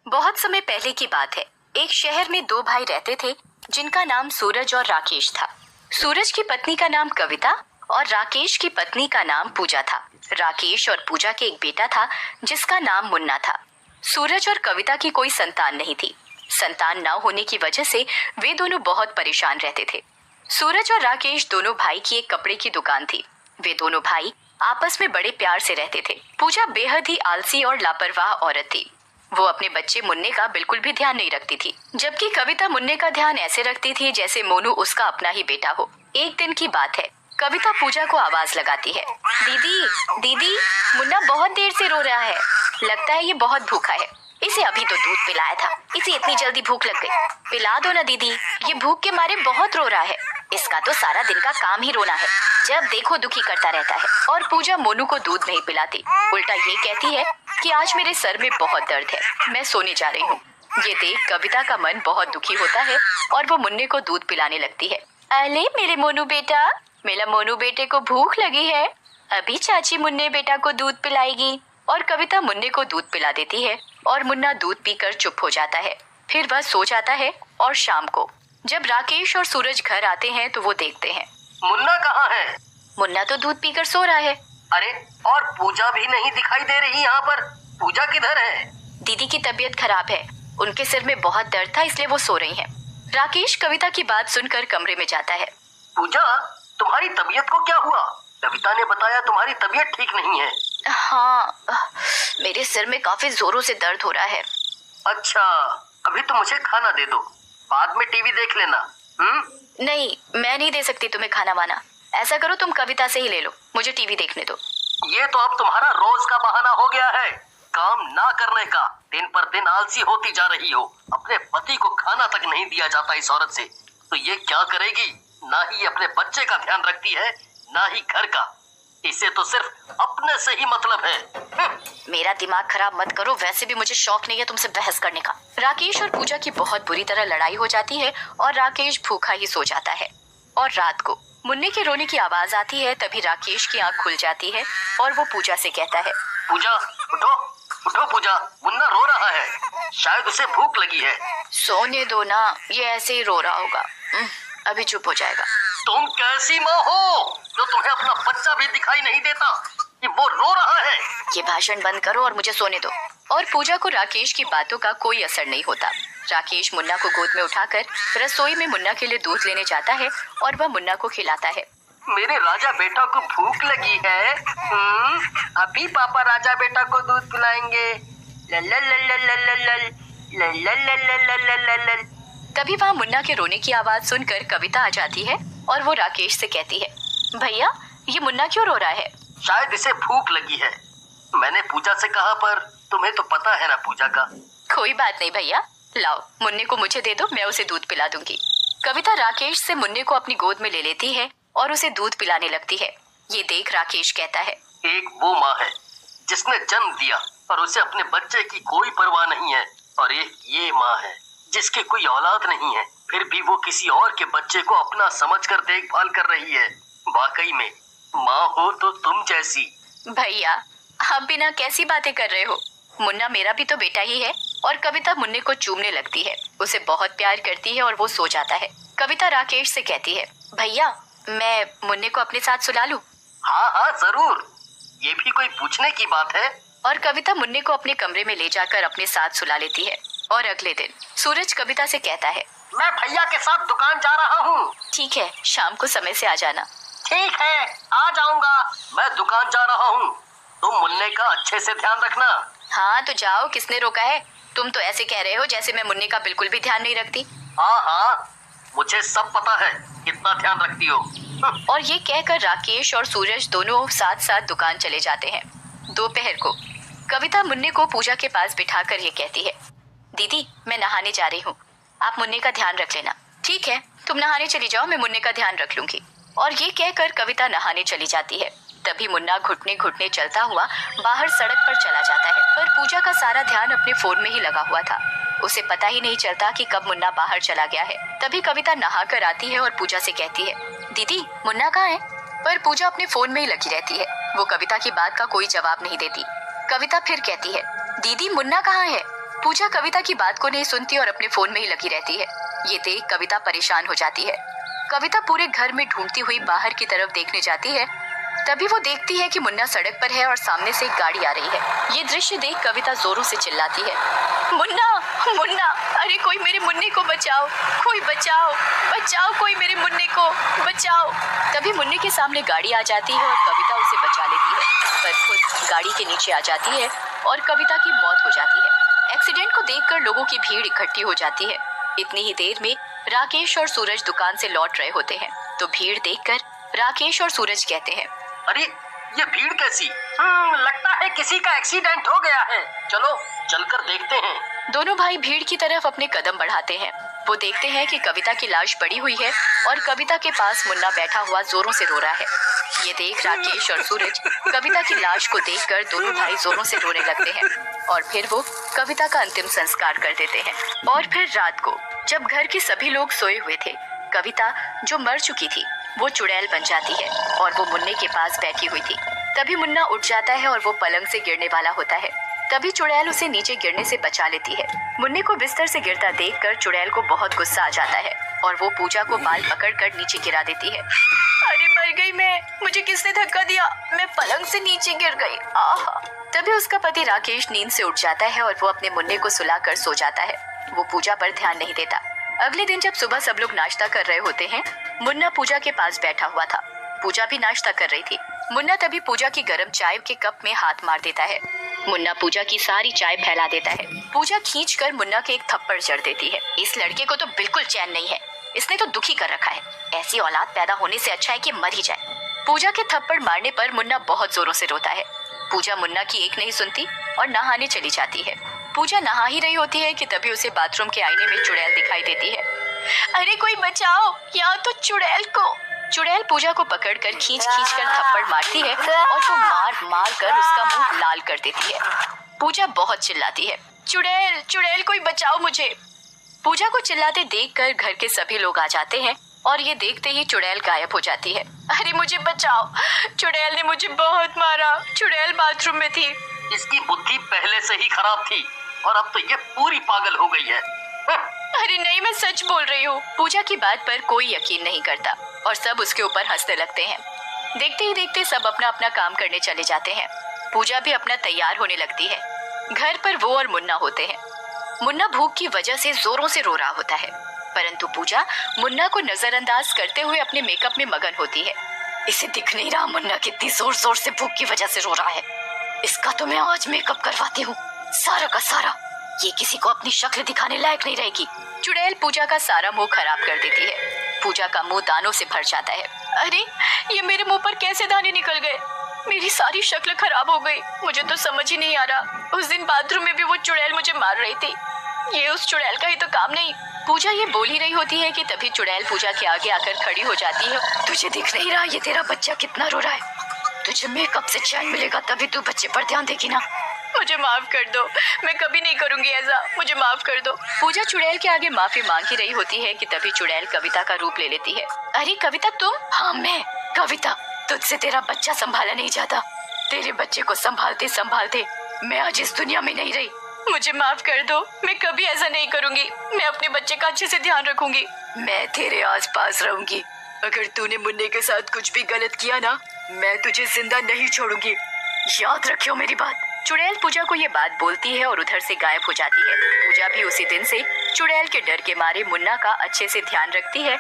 बहुत समय पहले की बात है। एक शहर में दो भाई रहते थे जिनका नाम सूरज और राकेश था। सूरज की पत्नी का नाम कविता और राकेश की पत्नी का नाम पूजा था। राकेश और पूजा के एक बेटा था जिसका नाम मुन्ना था। सूरज और कविता की कोई संतान नहीं थी। संतान न होने की वजह से वे दोनों बहुत परेशान रहते थे। सूरज और राकेश दोनों भाई की एक कपड़े की दुकान थी। वे दोनों भाई आपस में बड़े प्यार से रहते थे। पूजा बेहद ही आलसी और लापरवाह औरत थी। वो अपने बच्चे मुन्ने का बिल्कुल भी ध्यान नहीं रखती थी, जबकि कविता मुन्ने का ध्यान ऐसे रखती थी जैसे मोनू उसका अपना ही बेटा हो। एक दिन की बात है, कविता पूजा को आवाज लगाती है, दीदी दीदी, मुन्ना बहुत देर से रो रहा है। लगता है ये बहुत भूखा है। इसे अभी तो दूध पिलाया था, इसे इतनी जल्दी भूख लग गई। पिला दो ना दीदी, ये भूख के मारे बहुत रो रहा है। इसका तो सारा दिन का काम ही रोना है, जब देखो दुखी करता रहता है। और पूजा मोनू को दूध नहीं पिलाती, उल्टा ये कहती है कि आज मेरे सर में बहुत दर्द है, मैं सोने जा रही हूँ। ये देख कविता का मन बहुत दुखी होता है और वो मुन्ने को दूध पिलाने लगती है। अरे मेरे मोनू बेटा, मेरा मोनू बेटे को भूख लगी है, अभी चाची मुन्ने बेटा को दूध पिलाएगी। और कविता मुन्ने को दूध पिला देती है और मुन्ना दूध पीकर चुप हो जाता है। फिर वह सो जाता है। और शाम को जब राकेश और सूरज घर आते हैं तो वो देखते हैं, मुन्ना कहाँ है? मुन्ना तो दूध पीकर सो रहा है। अरे, और पूजा भी नहीं दिखाई दे रही यहाँ पर। पूजा किधर है? दीदी की तबीयत खराब है, उनके सिर में बहुत दर्द था इसलिए वो सो रही हैं। राकेश कविता की बात सुनकर कमरे में जाता है। पूजा, तुम्हारी तबीयत को क्या हुआ? कविता ने बताया तुम्हारी तबीयत ठीक नहीं है। हाँ, मेरे सिर में काफी जोरों से दर्द हो रहा है। अच्छा, अभी तो मुझे खाना दे दो, बाद में टीवी देख लेना। नहीं, मैं नहीं दे सकती तुम्हें खाना वाना। ऐसा करो तुम कविता से ही ले लो, मुझे टीवी देखने दो। ये तो अब तुम्हारा रोज का बहाना हो गया है, काम ना करने का। दिन पर दिन आलसी होती जा रही हो। अपने पति को खाना तक नहीं दिया जाता इस औरत से, तो ये क्या करेगी? ना ही अपने बच्चे का ध्यान रखती है, ना ही घर का। इसे तो सिर्फ अपने से ही मतलब है। मेरा दिमाग खराब मत करो, वैसे भी मुझे शौक नहीं है तुमसे बहस करने का। राकेश और पूजा की बहुत बुरी तरह लड़ाई हो जाती है और राकेश भूखा ही सो जाता है। और रात को मुन्ने के रोने की आवाज आती है, तभी राकेश की आंख खुल जाती है और वो पूजा से कहता है, पूजा, उठो उठो पूजा, मुन्ना रो रहा है, शायद उसे भूख लगी है। सोने दो ना, ये ऐसे ही रो रहा होगा, अभी चुप हो जाएगा। तुम कैसी माँ हो जो तुम्हें अपना बच्चा भी दिखाई नहीं देता कि वो रो रहा है? ये भाषण बंद करो और मुझे सोने दो। और पूजा को राकेश की बातों का कोई असर नहीं होता। राकेश मुन्ना को गोद में उठाकर रसोई में मुन्ना के लिए दूध लेने जाता है और वह मुन्ना को खिलाता है। मेरे राजा बेटा को भूख लगी है। अभी पापा राजा बेटा को दूध पिलाएंगे। तभी वहाँ मुन्ना के रोने की आवाज सुनकर कविता आ जाती है और वो राकेश से कहती है, भैया ये मुन्ना क्यों रो रहा है? शायद इसे भूख लगी है। मैंने पूजा से कहा, पर तुम्हें तो पता है ना पूजा का। कोई बात नहीं भैया, लाओ मुन्ने को मुझे दे दो, मैं उसे दूध पिला दूंगी। कविता राकेश से मुन्ने को अपनी गोद में ले लेती है और उसे दूध पिलाने लगती है। ये देख राकेश कहता है, एक वो माँ है जिसने जन्म दिया और उसे अपने बच्चे की कोई परवाह नहीं है, और एक ये माँ है जिसकी कोई औलाद नहीं है, फिर भी वो किसी और के बच्चे को अपना समझकर देखभाल कर रही है। वाकई में माँ हो तो तुम जैसी। भैया आप बिना कैसी बातें कर रहे हो? मुन्ना मेरा भी तो बेटा ही है। और कविता मुन्ने को चूमने लगती है, उसे बहुत प्यार करती है और वो सो जाता है। कविता राकेश से कहती है, भैया मैं मुन्ने को अपने साथ सुला लूं? हाँ हाँ जरूर, ये भी कोई पूछने की बात है। और कविता मुन्ने को अपने कमरे में ले जाकर अपने साथ सुला लेती है। और अगले दिन सूरज कविता से कहता है, मैं भैया के साथ दुकान जा रहा हूँ। ठीक है, शाम को समय से आ जाना। ठीक है, आ जाऊंगा। मैं दुकान जा रहा हूँ, तुम मुन्ने का अच्छे से ध्यान रखना। हाँ तो जाओ, किसने रोका है? तुम तो ऐसे कह रहे हो जैसे मैं मुन्ने का बिल्कुल भी ध्यान नहीं रखती। हाँ हाँ, मुझे सब पता है कितना ध्यान रखती हो। और ये कहकर राकेश और सूरज दोनों साथ साथ दुकान चले जाते हैं। दोपहर को कविता मुन्ने को पूजा के पास बिठाकर ये कहती है, दीदी मैं नहाने जा रही हूँ, आप मुन्ने का ध्यान रख लेना। ठीक है, तुम नहाने चली जाओ, मैं मुन्ने का ध्यान रख लूंगी। और ये कहकर कविता नहाने चली जाती है। तभी मुन्ना घुटने घुटने चलता हुआ बाहर सड़क पर चला जाता है, पर पूजा का सारा ध्यान अपने फोन में ही लगा हुआ था। उसे पता ही नहीं चलता कि कब मुन्ना बाहर चला गया है। तभी कविता नहा कर आती है और पूजा से कहती है, दीदी मुन्ना कहाँ है? पर पूजा अपने फोन में ही लगी रहती है, वो कविता की बात का कोई जवाब नहीं देती। कविता फिर कहती है, दीदी मुन्ना कहाँ है? पूजा कविता की बात को नहीं सुनती और अपने फोन में ही लगी रहती है। ये देख कविता परेशान हो जाती है। कविता पूरे घर में ढूंढती हुई बाहर की तरफ देखने जाती है। तभी वो देखती है कि मुन्ना सड़क पर है और सामने से एक गाड़ी आ रही है। ये दृश्य देख कविता जोरों से चिल्लाती है, मुन्ना मुन्ना, अरे कोई मेरे मुन्ने को बचाओ, कोई बचाओ बचाओ, कोई मेरे मुन्ने को बचाओ। तभी मुन्ने के सामने गाड़ी आ जाती है और कविता उसे बचा लेती है, पर खुद गाड़ी के नीचे आ जाती है और कविता की मौत हो जाती है। एक्सीडेंट को देखकर लोगों की भीड़ इकट्ठी हो जाती है। इतनी ही देर में राकेश और सूरज दुकान से लौट रहे होते हैं, तो भीड़ देखकर राकेश और सूरज कहते हैं, अरे ये भीड़ कैसी? लगता है किसी का एक्सीडेंट हो गया है। चलो चलकर देखते हैं। दोनों भाई भीड़ की तरफ अपने कदम बढ़ाते हैं। वो देखते हैं कि कविता की लाश पड़ी हुई है और कविता के पास मुन्ना बैठा हुआ जोरों से रो रहा है। ये देख राकेश और सूरज कविता की लाश को देखकर दोनों भाई जोरों से रोने लगते हैं और फिर वो कविता का अंतिम संस्कार कर देते हैं। और फिर रात को जब घर के सभी लोग सोए हुए थे, कविता जो मर चुकी थी वो चुड़ैल बन जाती है और वो मुन्ने के पास बैठी हुई थी। तभी मुन्ना उठ जाता है और वो पलंग से गिरने वाला होता है। तभी चुड़ैल उसे नीचे गिरने से बचा लेती है। मुन्ने को बिस्तर से गिरता देखकर चुड़ैल को बहुत गुस्सा आ जाता है और वो पूजा को बाल पकड़कर नीचे गिरा देती है। अरे मर गई मैं, मुझे किसने धक्का दिया, मैं पलंग से नीचे गिर गई। आहा। तभी उसका पति राकेश नींद से उठ जाता है और वो अपने मुन्ने को सुलाकर सो जाता है। वो पूजा पर ध्यान नहीं देता। अगले दिन जब सुबह सब लोग नाश्ता कर रहे होते हैं, मुन्ना पूजा के पास बैठा हुआ था। पूजा भी नाश्ता कर रही थी। मुन्ना तभी पूजा की गर्म चाय के कप में हाथ मार देता है। मुन्ना पूजा की सारी चाय फैला देता है। पूजा खींचकर मुन्ना के एक थप्पड़ जड़ देती है। इस लड़के को तो बिल्कुल चैन नहीं है, इसने तो दुखी कर रखा है। ऐसी औलाद पैदा होने से अच्छा है कि मर ही जाए। पूजा के थप्पड़ मारने पर मुन्ना बहुत जोरों से रोता है। पूजा मुन्ना की एक नहीं सुनती और नहाने चली जाती है। पूजा नहा ही रही होती है कि तभी उसे बाथरूम के आईने में चुड़ैल दिखाई देती है। अरे कोई बचाओ, यहाँ तो चुड़ैल को। चुड़ैल पूजा को पकड़कर खींच कर थप्पड़ मारती है और वो मार कर उसका मुंह लाल कर देती है। पूजा बहुत चिल्लाती है, चुड़ैल चुड़ैल कोई बचाओ मुझे। पूजा को चिल्लाते देखकर घर के सभी लोग आ जाते हैं और ये देखते ही चुड़ैल गायब हो जाती है। अरे मुझे बचाओ, चुड़ैल ने मुझे बहुत मारा, चुड़ैल बाथरूम में थी। इसकी बुद्धि पहले से ही खराब थी और अब तो ये पूरी पागल हो गई है। अरे नहीं, मैं सच बोल रही हूँ। पूजा की बात पर कोई यकीन नहीं करता और सब उसके ऊपर हंसने लगते हैं। देखते ही देखते सब अपना अपना काम करने चले जाते हैं। पूजा भी अपना तैयार होने लगती है। घर पर वो और मुन्ना होते हैं। मुन्ना भूख की वजह से जोरों से रो रहा होता है, परंतु पूजा मुन्ना को नजरअंदाज करते हुए अपने मेकअप में मगन होती है। इसे दिख नहीं रहा मुन्ना कितनी जोर जोर से भूख की वजह से रो रहा है। इसका तो मैं आज मेकअप करवाती हूँ, सारा का सारा। ये किसी को अपनी शक्ल दिखाने लायक नहीं रहेगी। चुड़ैल पूजा का सारा मुंह खराब कर देती है। पूजा का मुंह दानों से भर जाता है। अरे ये मेरे मुंह पर कैसे दाने निकल गए, मेरी सारी शक्ल खराब हो गई। मुझे तो समझ ही नहीं आ रहा, उस दिन बाथरूम में भी वो चुड़ैल मुझे मार रही थी। ये उस चुड़ैल का ही तो काम नहीं। पूजा ये बोल ही रही होती है कि तभी चुड़ैल पूजा के आगे आकर खड़ी हो जाती है। तुझे दिख नहीं रहा ये तेरा बच्चा कितना रो रहा है? तुझे मेकअप से चैन मिलेगा तभी तू बच्चे पर ध्यान देगी ना। मुझे माफ कर दो, मैं कभी नहीं करूंगी ऐसा, मुझे माफ कर दो। पूजा चुड़ैल के आगे माफी मांग ही रही होती है कि तभी चुड़ैल कविता का रूप ले लेती है। अरे कविता तुम? हाँ मैं कविता। तुझसे तेरा बच्चा संभाला नहीं जाता, तेरे बच्चे को संभालते संभालते मैं आज इस दुनिया में नहीं रही। मुझे माफ कर दो, मैं कभी ऐसा नहीं करूंगी। मैं अपने बच्चे का अच्छे से ध्यान रखूंगी। मैं तेरे आस पास रहूंगी। अगर तूने मुन्ने के साथ कुछ भी गलत किया ना, मैं तुझे जिंदा नहीं छोड़ूंगी, याद रखियो मेरी बात। चुड़ैल पूजा को ये बात बोलती है और उधर से गायब हो जाती है। पूजा भी उसी दिन से चुड़ैल के डर के मारे मुन्ना का अच्छे से ध्यान रखती है